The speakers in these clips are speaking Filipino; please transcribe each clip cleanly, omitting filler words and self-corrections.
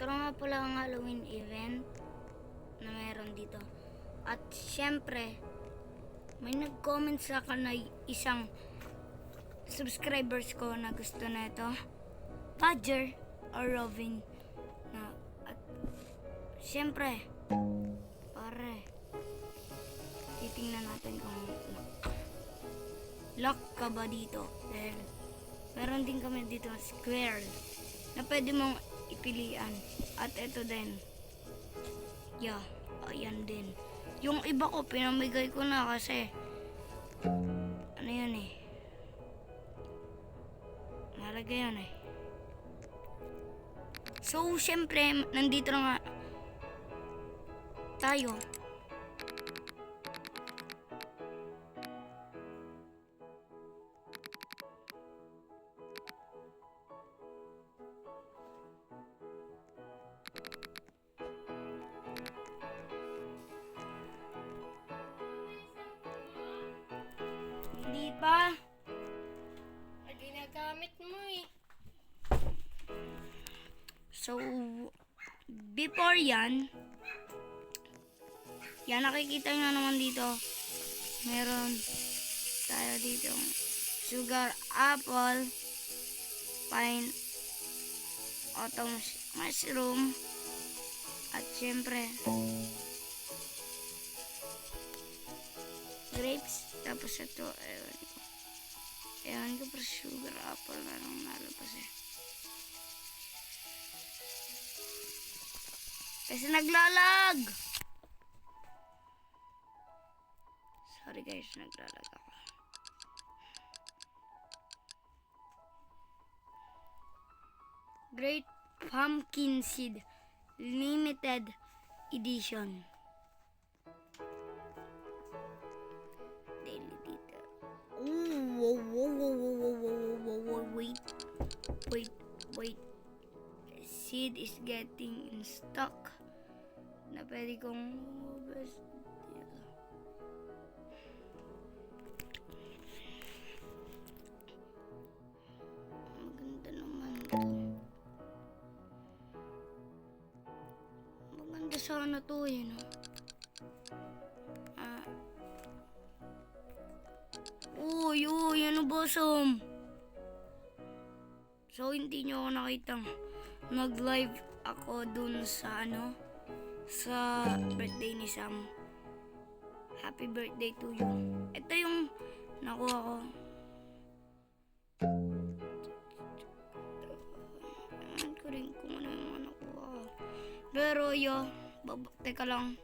ito nga pala ang Halloween event na meron dito. At syempre, may nag-comment sa akin na isang subscribers ko na gusto na ito. Badger or Robin. At syempre, pare, titingnan natin kung lock ka ba dito. Dahil meron din kami dito square na pwede mong ipilian. At ito din. Yeah, ayan din. Yung iba ko, pinamigay ko na kasi ano yan eh. Mahalaga yan eh. So, syempre, nandito na nga tayo. Hindi pa. Ay, ginagamit mo eh. So, before yan, nakikita nyo naman dito, meron tayo dito, sugar apple, pine, autumn mushroom, at syempre, grapes, tapos ito, ewan ko pero sugar apple na lang nalabas eh. Kasi naglalag! Sorry guys, naglalag ako. Great Pumpkin Seed Limited Edition. Daily dito. Wait. Seed is getting in stock. Na pwede kong best dito. Maganda naman to. Maganda sana to yun. Uy, ano bosom? So, hindi nyo ako nakitang nag-live ako dun sa sa birthday ni Sam. Happy birthday to you. Ito yung nakuha ko. Ewan ko rin kung ano yung nakuha ko. Pero teka lang.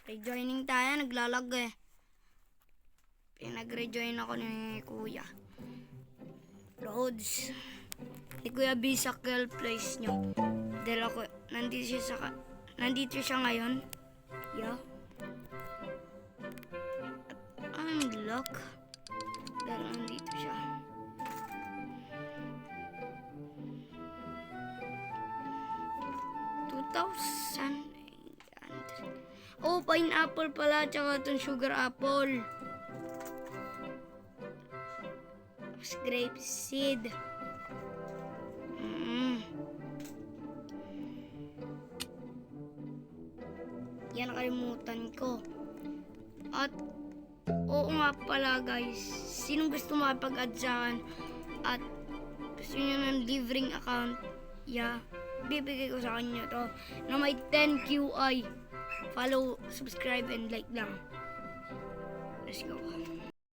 Rejoining tayo, naglalag eh. Pinag-rejoin ako ni Kuya. Loads. Ni Kuya Bisakel place nyo. Dahil ako, nandito siya ngayon. Yeah. Unlock. Dahil nandito siya. Oh, pineapple pala. Tsaka itong sugar apple. Tapos grape seed. Yan nakalimutan ko. At oo nga pala guys, sinong gusto makipag-add sa akin at gusto nyo ng livreng account, bibigay ko sa kanya to na may 10 QI. Follow, subscribe, and like lang. Let's go.